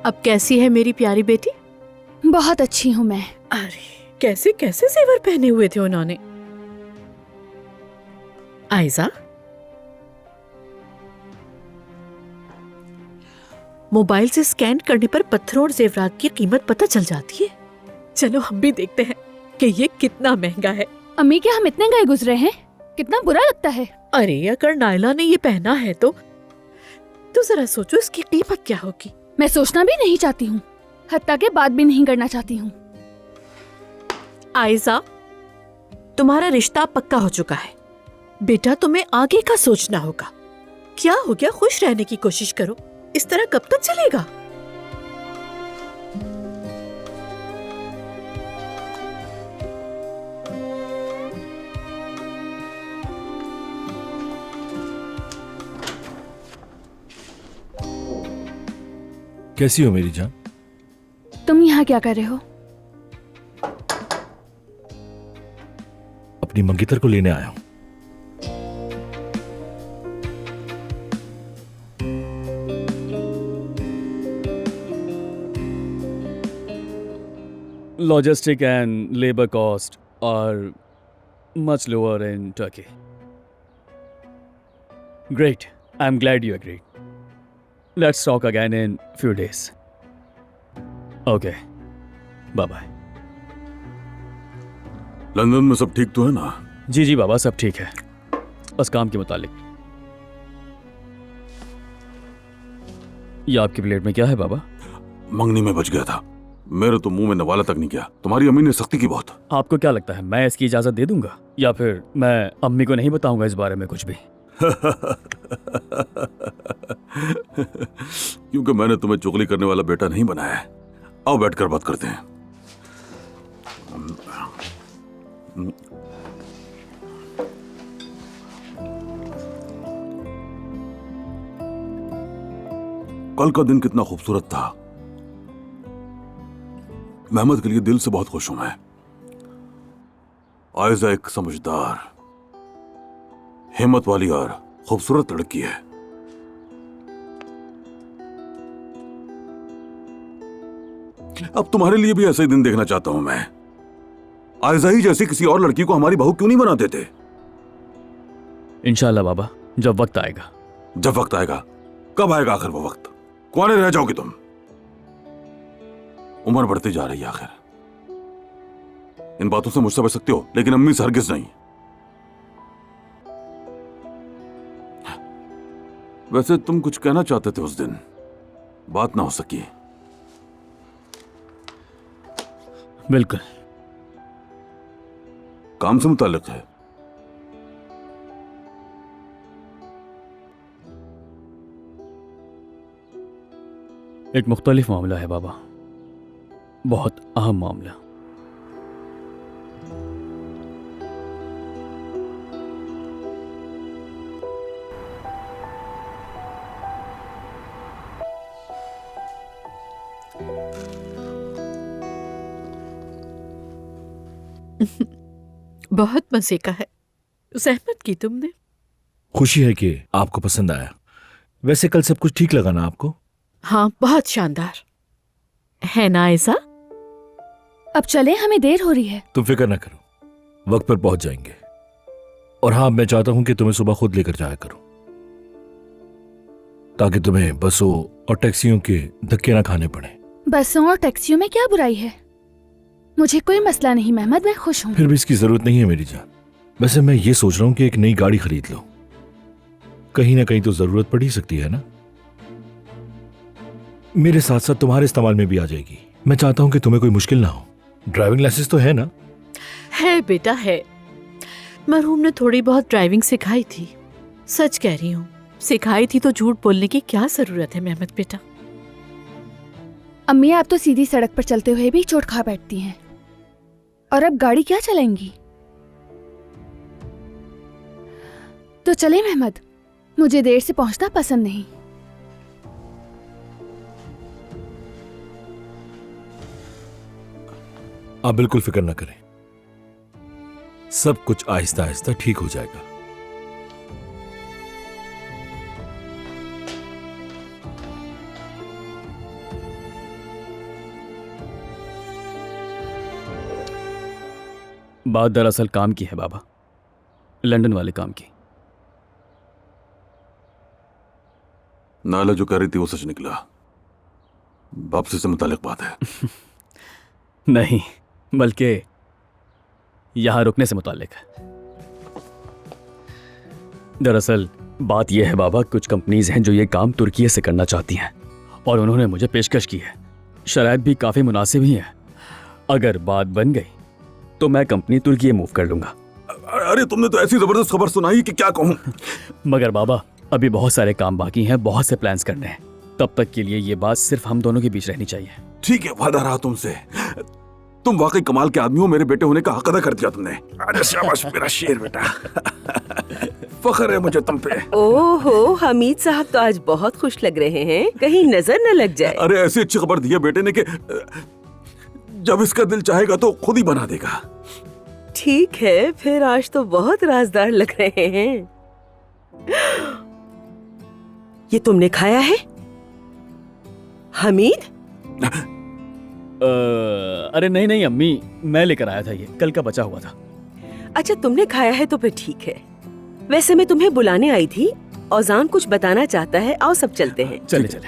अब कैसी है मेरी प्यारी बेटी? बहुत अच्छी हूँ मैं। अरे कैसे कैसे जेवर पहने हुए थे उन्होंने। आयजा, मोबाइल से स्कैन करने पर पत्थरों और जेवरात की कीमत पता चल जाती है। चलो हम भी देखते हैं कि ये कितना महंगा है। अम्मी, क्या हम इतने गए गुजरे हैं? कितना बुरा लगता है। अरे अगर नायला ने ये पहना है तो जरा सोचो इसकी कीमत क्या होगी। मैं सोचना भी नहीं चाहती हूँ, हत्ता के बात भी नहीं करना चाहती हूँ। आयजा, तुम्हारा रिश्ता पक्का हो चुका है। बेटा तुम्हें आगे का सोचना होगा। क्या हो गया, खुश रहने की कोशिश करो। इस तरह कब तक चलेगा? कैसी हो मेरी जान? तुम यहाँ क्या कर रहे हो? अपनी मंगेतर को लेने आया हूं। Logistic and labor cost are much lower in Turkey. Great. I'm glad you agreed. Let's talk again in few days. Okay. Bye-bye. London में सब ठीक तो है ना? जी जी बाबा, सब ठीक है, बस काम के मुतालिक। ये आपकी प्लेट में क्या है बाबा? मंगनी में बच गया था, मेरे तो मुंह में नवाला तक नहीं गया। तुम्हारी अम्मी ने सख्ती की बहुत। आपको क्या लगता है मैं इसकी इजाजत दे दूंगा, या फिर मैं अम्मी को नहीं बताऊंगा इस बारे में कुछ भी? क्योंकि मैंने तुम्हें चुगली करने वाला बेटा नहीं बनाया है। आओ बैठकर बात करते हैं। कल का दिन कितना खूबसूरत था। महमद के लिए दिल से बहुत खुश हूं मैं। आयजा एक समझदार, हिम्मत वाली और खूबसूरत लड़की है। अब तुम्हारे लिए भी ऐसा ही दिन देखना चाहता हूं मैं। आयजा ही जैसी किसी और लड़की को हमारी बहू क्यों नहीं बना देते? इंशाल्लाह बाबा, जब वक्त आएगा। जब वक्त आएगा? कब आएगा आखिर वो वक्त? कुआरे रह जाओगे तुम। उम्र बढ़ती जा रही है आखिर। इन बातों से मुझसे बच सकते हो, लेकिन अम्मी से हरगिज नहीं। वैसे तुम कुछ कहना चाहते थे उस दिन, बात ना हो सकी। बिल्कुल। काम से मुताल्लिक है। एक मुख्तलिफ मामला है बाबा, बहुत अहम मामला। बहुत मजे का है। सहमत की तुमने। खुशी है कि आपको पसंद आया। वैसे कल सब कुछ ठीक लगा ना आपको? हाँ, बहुत शानदार है ना आयजा? अब चले, हमें देर हो रही है। तुम फिक्र ना करो, वक्त पर पहुंच जाएंगे। और हाँ, मैं चाहता हूं कि तुम्हें सुबह खुद लेकर जाया करूं, ताकि तुम्हें बसों और टैक्सियों के धक्के ना खाने पड़े। बसों और टैक्सियों में क्या बुराई है? मुझे कोई मसला नहीं महमद, मैं खुश हूँ। फिर भी इसकी जरूरत नहीं है मेरी जान। वैसे मैं ये सोच रहा हूं कि एक नई गाड़ी खरीद लो। कहीं ना कहीं तो जरूरत पड़ ही सकती है ना। मेरे साथ साथ तुम्हारे इस्तेमाल में भी आ जाएगी। मैं चाहता हूं कि तुम्हें कोई मुश्किल ना हो। ड्राइविंग लाइसेंस तो है ना? है बेटा, है। मरहूम ने थोड़ी बहुत ड्राइविंग सिखाई थी। सच कह रही हूँ, सिखाई थी तो झूठ बोलने की क्या जरूरत है महमद बेटा। अम्मी, आप तो सीधी सड़क पर चलते हुए भी चोट खा बैठती हैं, और अब गाड़ी क्या चलाएंगी? तो चले महमद, मुझे देर से पहुंचना पसंद नहीं। आप बिल्कुल फिक्र ना करें, सब कुछ आहिस्ता आहिस्ता ठीक हो जाएगा। बात दरअसल काम की है बाबा, लंदन वाले काम की। नाला जो कह रही थी वो सच निकला। वापसी से मुतालिक बात है। नहीं, बल्कि यहां रुकने से मुताल्लिक है। दरअसल बात यह है बाबा, कुछ कंपनीज हैं जो ये काम तुर्की से करना चाहती हैं और उन्होंने मुझे पेशकश की है। शराइत भी काफ़ी मुनासिब ही है। अगर बात बन गई तो मैं कंपनी तुर्की मूव कर लूंगा। अरे तुमने तो ऐसी जबरदस्त खबर सुनाई कि क्या कहूं। मगर बाबा अभी बहुत सारे काम बाकी हैं, बहुत से प्लान्स करने हैं। तब तक के लिए ये बात सिर्फ हम दोनों के बीच रहनी चाहिए। ठीक है, वादा रहा तुमसे। तुम वाकई कमाल के आदमी हो, मेरे बेटे होने का हक अदा कर दिया तुमने। अरे शाबाश मेरा शेर बेटा। फख्र है मुझे तुम पे। ओहो, हमीद साहब तो आज बहुत खुश लग रहे हैं, कहीं नजर न लग जाए। अरे ऐसी अच्छी खबर दी है बेटे ने कि जब इसका दिल चाहेगा तो खुद ही बना देगा। ठीक है, फिर आज तो बहुत राजदार लग रहे हैं। ये तुमने खाया है हमीद? अरे नहीं नहीं अम्मी, मैं लेकर आया था, ये कल का बचा हुआ था। अच्छा तुमने खाया है तो फिर ठीक है। वैसे मैं तुम्हें बुलाने आई थी, औजान कुछ बताना चाहता है। आओ सब चलते हैं। चले चले।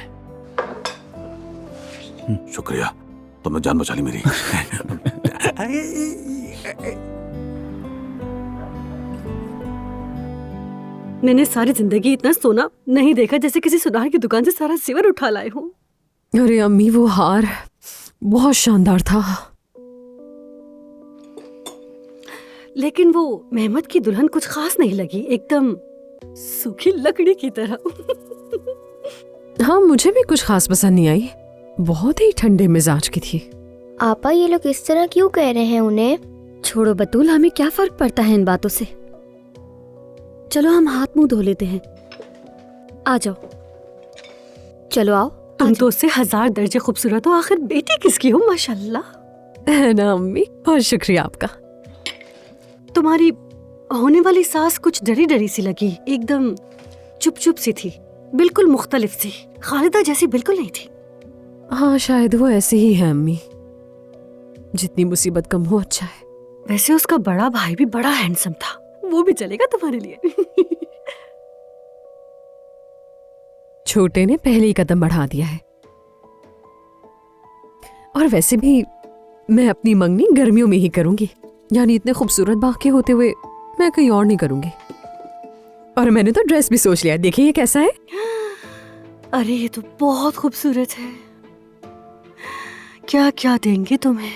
शुक्रिया, तुमने जान बचा ली मेरी। मैंने सारी जिंदगी इतना सोना नहीं देखा जैसे किसी सुनार की दुकान से सारा जेवर उठा लाए हूँ। अरे अम्मी, वो हार बहुत शानदार था। लेकिन वो मेहमद की दुल्हन कुछ खास नहीं लगी, एकदम सूखी लकड़ी की तरह। हाँ, मुझे भी कुछ खास पसंद नहीं आई। बहुत ही ठंडे मिजाज की थी। आपा ये लोग इस तरह क्यों कह रहे हैं उन्हें? छोड़ो बतूल, हमें क्या फर्क पड़ता है इन बातों से। चलो हम हाथ मुंह धो लेते हैं। आ जाओ। चलो आओ। तुम तो उससे 1000 दर्जे खूबसूरत हो। आखिर बेटी किसकी हो? माशाल्लाह। है ना अम्मी, बहुत शुक्रिया आपका। तुम्हारी होने वाली सास कुछ डरी डरी सी लगी, एकदम चुप चुप सी थी, बिल्कुल मुख्तलिफ सी। खालिदा जैसी बिल्कुल नहीं थी। हाँ, शायद वो ऐसे ही है अम्मी। जितनी मुसीबत कम हो अच्छा है। वैसे उसका बड़ा भाई भी बड़ा हैंडसम था, वो भी चलेगा तुम्हारे लिए। छोटे ने पहले ही कदम बढ़ा दिया है। और वैसे भी मैं अपनी मंगनी गर्मियों में ही करूंगी, यानी इतने खूबसूरत बाग के होते हुए मैं कहीं और नहीं करूंगी। और मैंने तो ड्रेस भी सोच लिया, देखिए ये कैसा है। अरे ये तो बहुत खूबसूरत है। क्या क्या देंगे तुम्हें?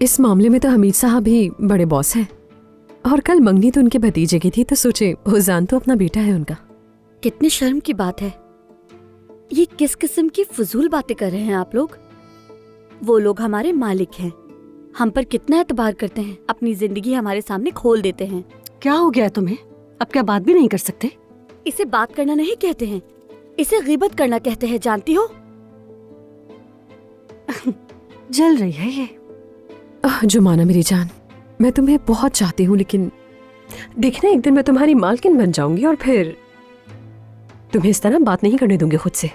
इस मामले में तो हमीद साहब ही बड़े बॉस हैं। और कल मंगनी तो उनके भतीजे की थी, तो सोचे हुजान तो अपना बेटा है उनका। कितनी शर्म की बात है। ये किस किस्म की फजूल बातें कर रहे हैं आप लोग? वो लोग हमारे मालिक हैं, हम पर कितना एतबार करते हैं, अपनी जिंदगी हमारे सामने खोल देते हैं। क्या हो गया तुम्हें? अब क्या बात भी नहीं कर सकते? इसे बात करना नहीं कहते हैं, इसे गीबत करना कहते हैं, जानती हो? जल रही है ये। जुमाना मेरी जान, मैं तुम्हें बहुत चाहती हूँ, लेकिन देखना एक दिन मैं तुम्हारी मालकिन बन जाऊंगी और फिर तुम्हें इस तरह बात नहीं करने दूंगी खुद से।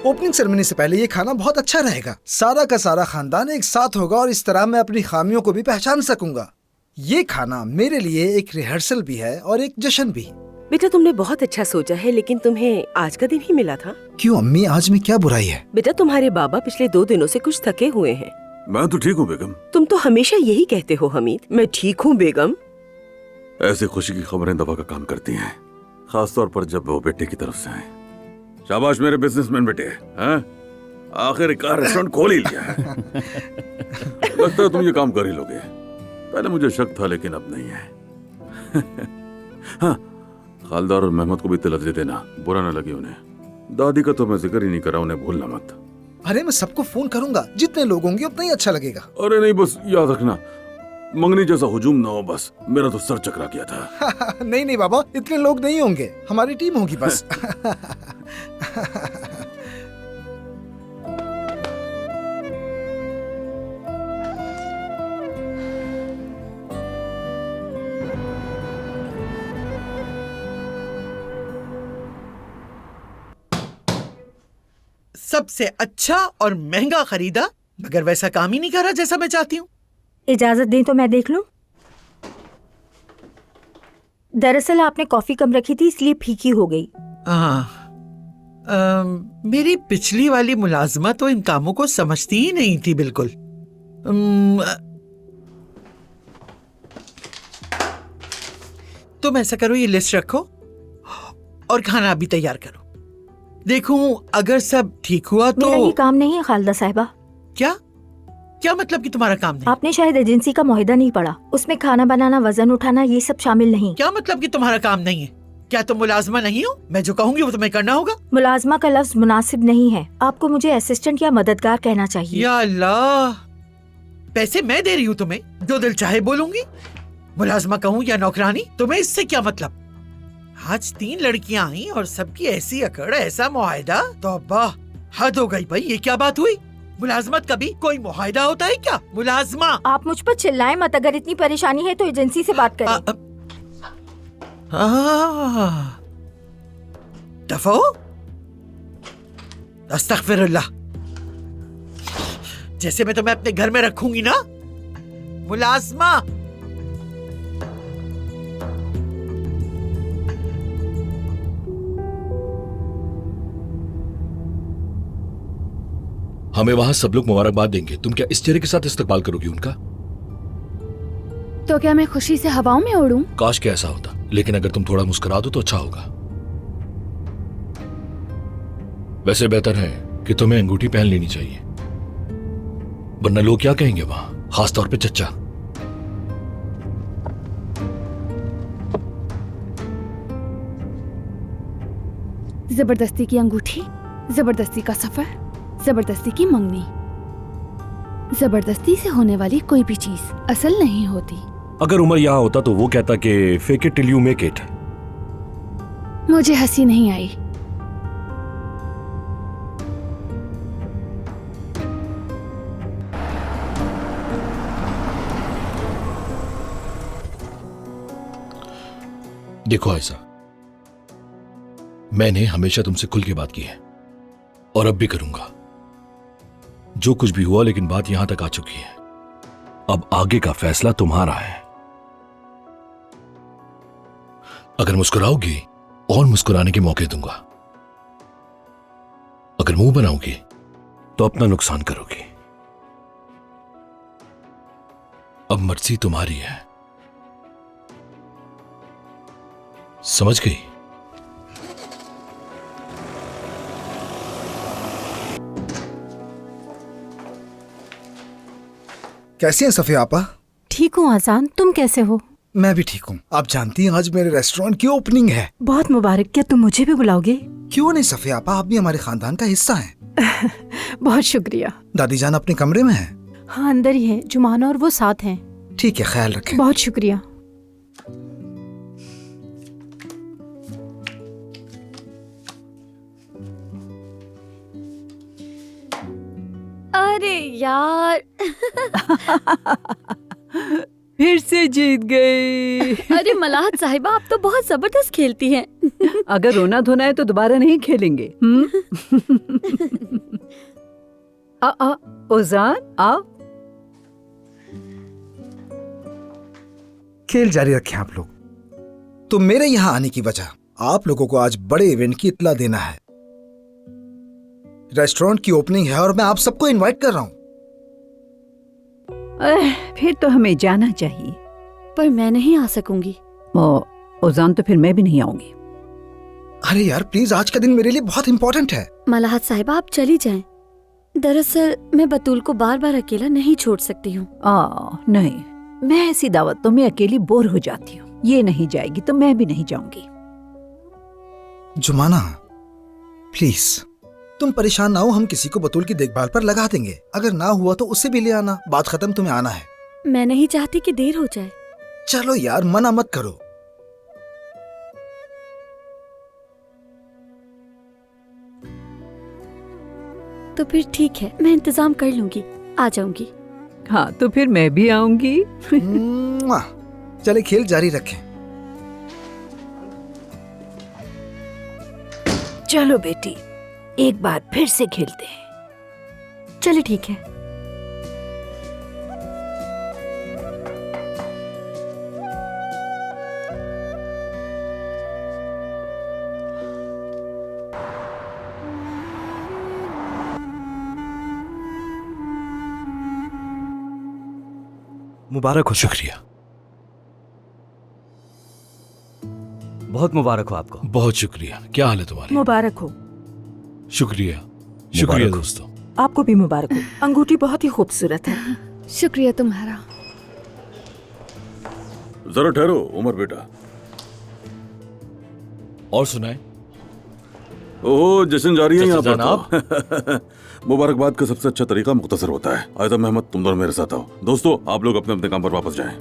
ओपनिंग सेरेमनी से पहले ये खाना बहुत अच्छा रहेगा। सारा का सारा खानदान एक साथ होगा और इस तरह मैं अपनी खामियों को भी पहचान सकूंगा। ये खाना मेरे लिए एक रिहर्सल भी है और एक जश्न भी। बेटा तुमने बहुत अच्छा सोचा है, लेकिन तुम्हें आज का दिन ही मिला था। क्यों अम्मी, आज में क्या बुराई है? बेटा तुम्हारे बाबा पिछले 2 दिनों से कुछ थके हुए हैं। मैं तो ठीक हूँ बेगम। तुम तो हमेशा यही कहते हो हमीद, मैं ठीक हूँ बेगम। ऐसी खुशी की खबरें दवा का काम करती हैं, खासतौर पर जब वो बेटे की तरफ से आए। शाबाश मेरे बिजनेसमैन बेटे, हैं? आखिरकार रेस्टोरेंट खोल ही लिया है। लगता है तुम ये काम कर ही लोगे। पहले मुझे शक था, लेकिन अब नहीं है। हाँ, खालिदा और मेहमद को भी तिलक दे देना, बुरा ना लगे उन्हें। दादी का तो मैं जिक्र ही नहीं करा, उन्हें भूलना मत। अरे मैं सबको फोन करूंगा, जितने लोग होंगे उतना ही अच्छा लगेगा। अरे नहीं, बस याद रखना मंगनी जैसा हुजूम ना हो, बस मेरा तो सर चकरा गया था। नहीं नहीं बाबा, इतने लोग नहीं होंगे, हमारी टीम होगी बस। सबसे अच्छा और महंगा खरीदा, मगर वैसा काम ही नहीं करा जैसा मैं चाहती हूँ। इजाजत दें तो मैं देख लूं। दरअसल आपने कॉफी कम रखी थी इसलिए फीकी हो गई। मेरी पिछली वाली मुलाजमा तो इन कामों को समझती ही नहीं थी बिल्कुल। तुम ऐसा करो, ये लिस्ट रखो और खाना अभी तैयार करो। देखूं अगर सब ठीक हुआ तो। मेरा ये काम नहीं है खालदा साहिबा। क्या क्या मतलब कि तुम्हारा काम नहीं? आपने शायद एजेंसी का मुआहिदा नहीं पढ़ा, उसमें खाना बनाना, वजन उठाना ये सब शामिल नहीं। क्या मतलब कि तुम्हारा काम नहीं है? क्या तुम मुलाजमा नहीं हो? मैं जो कहूँगी वो तुम्हें करना होगा। मुलाजमा का लफ्ज मुनासिब नहीं है, आपको मुझे असिस्टेंट या मददगार कहना चाहिए। या अल्लाह, पैसे मैं दे रही हूँ तुम्हें, जो दिल चाहे बोलूंगी। मुलाजमा कहूँ या नौकरानी, तुम्हें इससे क्या मतलब? आज 3 लड़कियां आई और सबकी ऐसी अकड़, ऐसा मुआहिदा, तौबा, हद हो गई भाई। ये क्या बात हुई? मुलाजमत का भी कोई मुआहिदा होता है क्या? मुलाजमा। आप मुझ पर चिल्लाएं मत, अगर इतनी परेशानी है तो एजेंसी से बात करें। दफो, अस्तगफिरुल्लाह। जैसे मैं तुम्हें अपने घर में रखूंगी ना, मुलाजमा। हमें वहां सब लोग मुबारकबाद देंगे, तुम क्या इस चेहरे के साथ इस्तकबाल करोगी उनका? तो क्या मैं खुशी से हवाओं में उड़ूं? काश के ऐसा होता, लेकिन अगर तुम थोड़ा मुस्कुरा दो तो अच्छा होगा। वैसे बेहतर है कि तुम्हें अंगूठी पहन लेनी चाहिए, वरना लोग क्या कहेंगे वहां, खासतौर पे चच्चा। जबरदस्ती की अंगूठी, जबरदस्ती का सफर, जबरदस्ती की मंगनी। जबरदस्ती से होने वाली कोई भी चीज असल नहीं होती। अगर उमर यहाँ होता तो वो कहता कि fake it till you make it. मुझे हंसी नहीं आई। देखो ऐसा, मैंने हमेशा तुमसे खुल के बात की है और अब भी करूंगा। जो कुछ भी हुआ, लेकिन बात यहां तक आ चुकी है, अब आगे का फैसला तुम्हारा है। अगर मुस्कुराओगी और मुस्कुराने के मौके दूंगा, अगर मुंह बनाओगी तो अपना नुकसान करोगी। अब मर्जी तुम्हारी है, समझ गई? कैसी हैं सफिया आपा? ठीक हूँ आजान, तुम कैसे हो? मैं भी ठीक हूँ। आप जानती हैं आज मेरे रेस्टोरेंट की ओपनिंग है। बहुत मुबारक। क्या तुम मुझे भी बुलाओगे? क्यों नहीं सफिया आपा, आप भी हमारे खानदान का हिस्सा हैं। बहुत शुक्रिया। दादी जान अपने कमरे में है? हाँ अंदर ही है, जुमाना और वो साथ हैं। ठीक है, ख्याल रखें। बहुत शुक्रिया। अरे यार फिर से जीत गई। अरे मलाहत साहिबा, आप तो बहुत जबरदस्त खेलती हैं। अगर रोना धोना है तो दोबारा नहीं खेलेंगे। ओजान आओ। खेल जारी रखें आप लोग। तो मेरे यहाँ आने की वजह, आप लोगों को आज बड़े इवेंट की इत्तला देना है। रेस्टोरेंट की ओपनिंग है और मैं आप सबको इनवाइट कर रहा हूँ। फिर तो हमें जाना चाहिए। पर मैं नहीं आ सकूंगी। ओजान, तो फिर मैं भी नहीं आऊंगी। अरे यार प्लीज, आज का दिन मेरे लिए बहुत इंपॉर्टेंट है। मलाहत साहिबा, आप चली जाएं। दरअसल मैं बतूल को बार बार अकेला नहीं छोड़ सकती हूँ। नहीं, मैं ऐसी दावत तो मैं अकेली बोर हो जाती हूँ। ये नहीं जाएगी तो मैं भी नहीं जाऊंगी। जुमाना प्लीज, तुम परेशान ना हो, हम किसी को बतूल की देखभाल पर लगा देंगे। अगर ना हुआ तो उससे भी ले आना। बात खत्म, तुम्हें आना है। मैं नहीं चाहती कि देर हो जाए। चलो यार, मना मत करो। तो फिर ठीक है, मैं इंतजाम कर लूंगी, आ जाऊंगी। हाँ तो फिर मैं भी आऊंगी। चले खेल जारी रखें। चलो बेटी, एक बार फिर से खेलते हैं। चलिए ठीक है। मुबारक हो। शुक्रिया। बहुत मुबारक हो आपको। बहुत शुक्रिया। क्या हाल है तुम्हारी? मुबारक हो। शुक्रिया। शुक्रिया दोस्तों। आपको भी मुबारक हो। अंगूठी बहुत ही खूबसूरत है। शुक्रिया तुम्हारा। जरा ठहरो उमर बेटा। और सुनाए? ओहो, जश्न जारी है यहाँ जश्न पर तो। मुबारकबाद का सबसे अच्छा तरीका मुख्तसर होता है। आयदा महमद, तुम दोनों मेरे साथ आओ। दोस्तों, आप लोग अपने अपने काम पर वापस जाएं।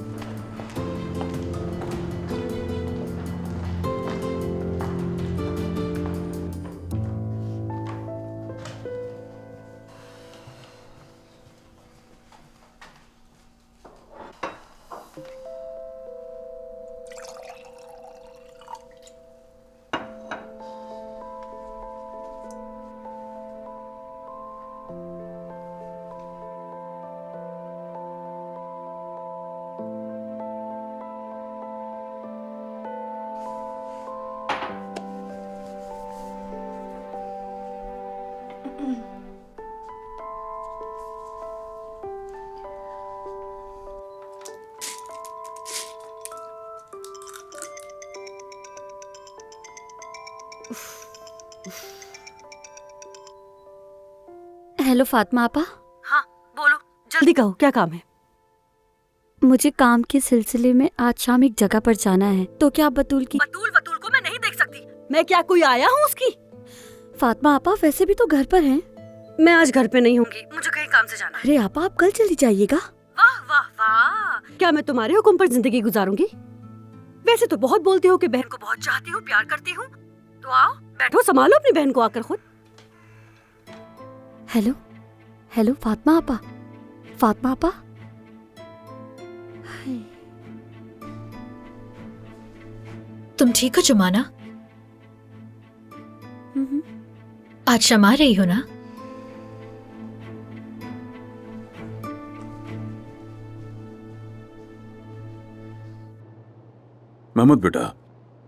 हेलो फातिमा आपा। हाँ बोलो, जल्दी कहो क्या काम है? मुझे काम के सिलसिले में आज शाम एक जगह पर जाना है, तो क्या आप बतूल बतूल को मैं नहीं देख सकती। मैं क्या कोई आया हूँ उसकी? फातिमा आपा वैसे भी तो घर पर हैं। मैं आज घर पे नहीं होंगी, मुझे कहीं काम से जाना है। अरे आपा आप कल चली जाइएगा। वाह वाह वाह, क्या मैं तुम्हारे हुक्म पर जिंदगी गुजारूंगी? वैसे तो बहुत बोलती हो कि बहन को बहुत चाहती हूँ, प्यार करती हूँ, तो आओ बैठो, संभालो अपनी बहन को आकर खुद। हेलो हेलो फातिमा आपा। फातिमा आपा, तुम ठीक हो जुमाना? आज शमा रही हो ना? महमद बेटा,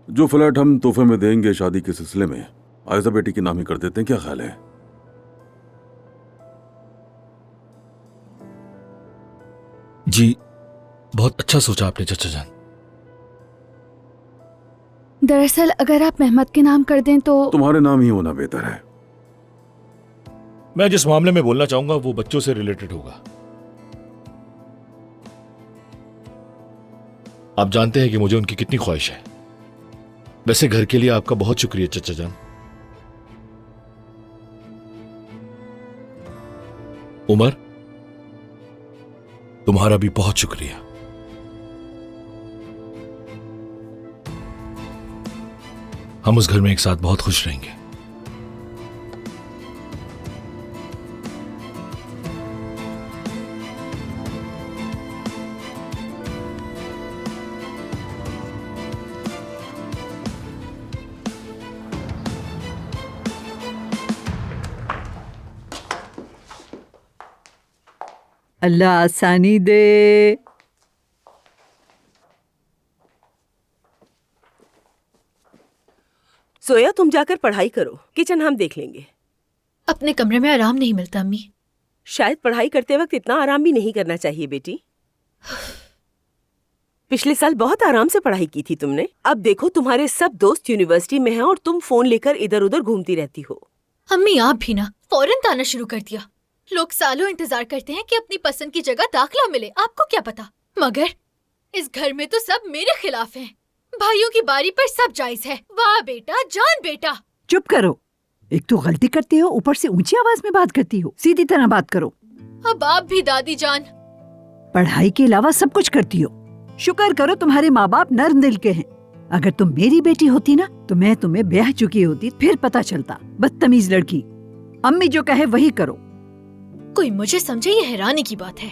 जो फ्लैट हम तोहफे में देंगे शादी के सिलसिले में, आयजा बेटी के नाम ही कर देते हैं, क्या ख्याल है? जी, बहुत अच्छा सोचा आपने चाचा जान। दरअसल अगर आप महमद के नाम कर दें तो तुम्हारे नाम ही होना बेहतर है। मैं जिस मामले में बोलना चाहूंगा वो बच्चों से रिलेटेड होगा। आप जानते हैं कि मुझे उनकी कितनी ख्वाहिश है। वैसे घर के लिए आपका बहुत शुक्रिया चाचा जान। उमर, तुम्हारा भी बहुत शुक्रिया। हम उस घर में एक साथ बहुत खुश रहेंगे। अल्लाह आसानी दे। सोया, तुम जाकर पढ़ाई करो, किचन हम देख लेंगे। अपने कमरे में आराम नहीं मिलता अम्मी। शायद पढ़ाई करते वक्त इतना आराम भी नहीं करना चाहिए बेटी। पिछले साल बहुत आराम से पढ़ाई की थी तुमने। अब देखो तुम्हारे सब दोस्त यूनिवर्सिटी में हैं और तुम फोन लेकर इधर उधर घूमती रहती हो। अम्मी आप भी ना फौरन ताना शुरू कर दिया। लोग सालों इंतजार करते हैं कि अपनी पसंद की जगह दाखिला मिले, आपको क्या पता। मगर इस घर में तो सब मेरे खिलाफ हैं। भाइयों की बारी पर सब जायज है। वाह बेटा, जान बेटा। चुप करो। एक तो गलती करते हो, ऊपर से ऊंची आवाज में बात करती हो। सीधी तरह बात करो। अब आप भी दादी जान। पढ़ाई के अलावा सब कुछ करती हो। शुक्र करो तुम्हारे माँ बाप नर्म दिल के हैं। अगर तुम मेरी बेटी होती ना तो मैं तुम्हें ब्याह चुकी होती, फिर पता चलता। बदतमीज लड़की। अम्मी जो कहे वही करो। कोई मुझे समझे, ये हैरानी की बात है।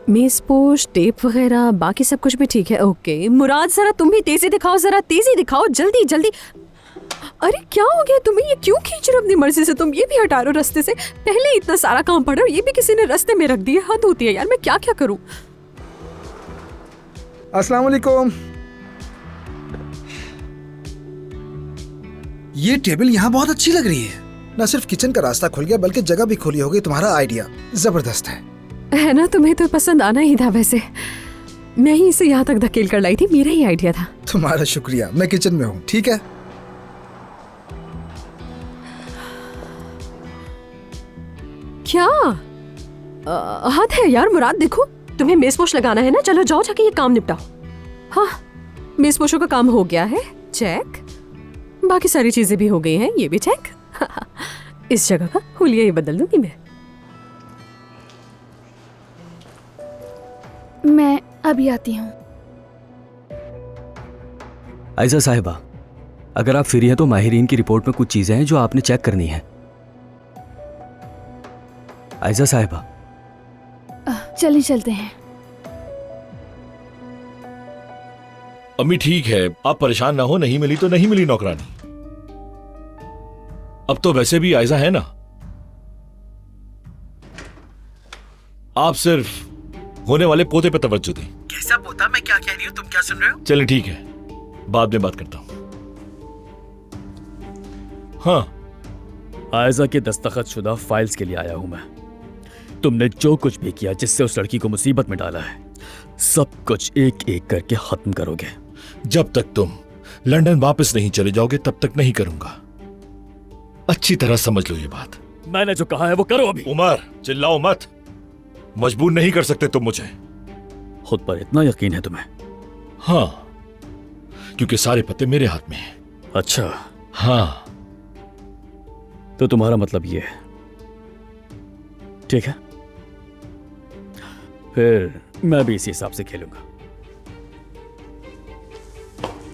मेज़पोश, टेप वगैरह, बाकी सब कुछ भी ठीक है। ओके मुराद, जरा तुम भी तेजी दिखाओ, जरा तेजी दिखाओ, जल्दी जल्दी। अरे क्या हो गया तुम्हें? ये क्यों खींच रहे हो अपनी मर्जी से? तुम ये भी हटा रहे हो रास्ते से। पहले इतना सारा काम पड़ा और ये भी किसी ने रास्ते में रख दिया। हद होती है यार, मैं क्या क्या करूं। अस्सलाम वालेकुम। ये टेबल यहाँ बहुत अच्छी लग रही है। न सिर्फ किचन का रास्ता खुल गया बल्कि जगह भी खुली होगी। तुम्हारा आइडिया जबरदस्त है ना? तुम्हें तो पसंद आना ही था। वैसे मैं ही इसे यहाँ तक धकेल कर लाई थी, मेरा ही आइडिया था। तुम्हारा शुक्रिया। मैं किचन में हूँ, ठीक है? क्या हद है यार मुराद। देखो तुम्हें मेज़पोश लगाना है ना, चलो जाओ जाके ये काम निपटाओ। हाँ, मेज़पोशों का काम हो गया है, चेक। बाकी सारी चीजें भी हो गई हैं, ये भी चेक। इस जगह का हुलिया ही बदल दूंगी मैं अभी आती हूँ। आयजा साहिबा, अगर आप फ्री हैं तो माहिरीन की रिपोर्ट में कुछ चीजें हैं जो आपने चेक करनी है। आयजा साहिबा, चलिए चलते हैं। अम्मी ठीक है, आप परेशान ना हो। नहीं मिली तो नहीं मिली नौकरानी। अब तो वैसे भी आयजा है ना। आप सिर्फ होने वाले पोते पे तवज्जो दें। कैसा पोता? मैं क्या कह रही हूँ, तुम क्या सुन रहे हो? चलें ठीक है, बाद में बात करता हूं। हाँ, आयजा के दस्तखत शुदा फाइल्स के लिए आया हूं मैं। तुमने जो कुछ भी किया जिससे उस लड़की को मुसीबत में डाला है, सब कुछ एक एक करके खत्म करोगे। जब तक तुम लंदन वापस नहीं चले जाओगे तब तक नहीं करूंगा। अच्छी तरह समझ लो ये बात। मैंने जो कहा है वो करो अभी। उमर, चिल्लाओ मत। मजबूर नहीं कर सकते तुम मुझे। खुद पर इतना यकीन है तुम्हें? हाँ, क्योंकि सारे पत्ते मेरे हाथ में हैं। अच्छा। हाँ, तो तुम्हारा मतलब ये है, ठीक है? फिर मैं भी इसी हिसाब से खेलूंगा।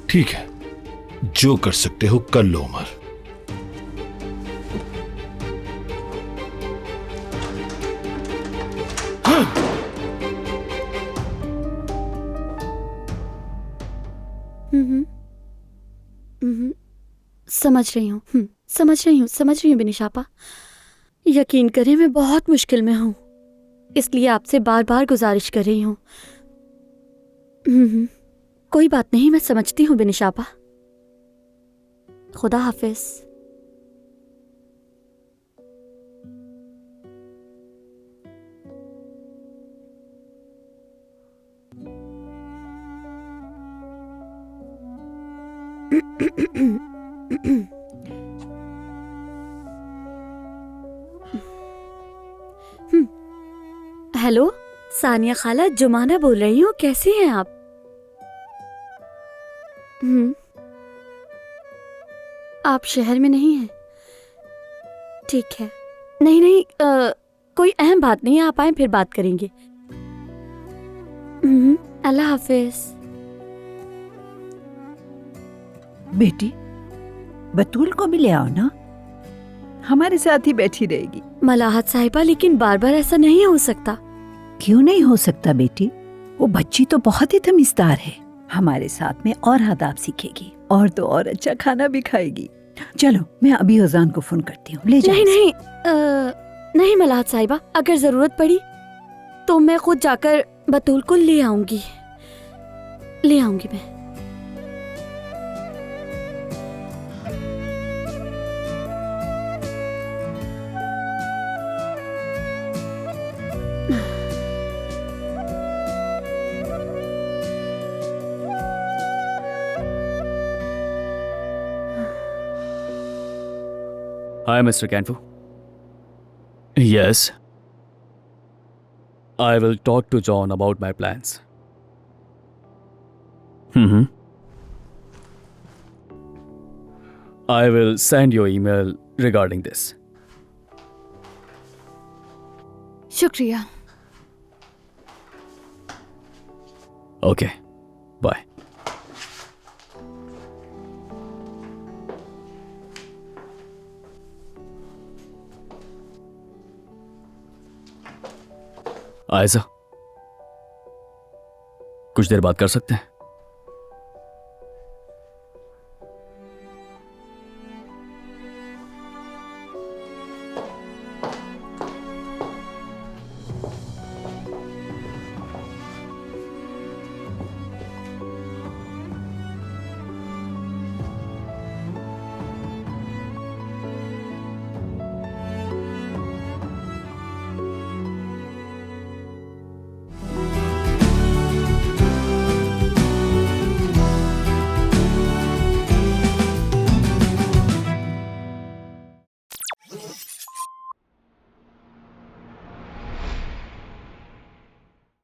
ठीक है, जो कर सकते हो कर लो उमर। समझ रही हूँ बिनिशापा। यकीन करें मैं बहुत मुश्किल में हूँ, इसलिए आपसे बार बार गुजारिश कर रही हूँ। कोई बात नहीं, मैं समझती हूँ बिनिशापा। खुदा हाफिज। हेलो सानिया खाला, जुमाना बोल रही हूँ। कैसी हैं आप? आप शहर में नहीं हैं? ठीक है। नहीं, कोई अहम बात नहीं है, आप आए फिर बात करेंगे। अल्लाह हाफिज। बेटी, बतूल को भी ले आओ ना, हमारे साथ ही बैठी रहेगी। मलाहत साहिबा, लेकिन बार बार ऐसा नहीं हो सकता। क्यों नहीं हो सकता बेटी? वो बच्ची तो बहुत ही तमीज़दार है, हमारे साथ में और आदाब सीखेगी और तो और अच्छा खाना भी खाएगी। चलो मैं अभी अजान को फोन करती हूँ, ले जाओ। नहीं मलाहत साहिबा, अगर जरूरत पड़ी तो मैं खुद जाकर बतूल को ले आऊंगी मैं। Hi, Mr. Kanfu. Yes. I will talk to John about my plans. I will send you email regarding this. शुक्रिया। Okay. Bye. आयजा, कुछ देर बात कर सकते हैं?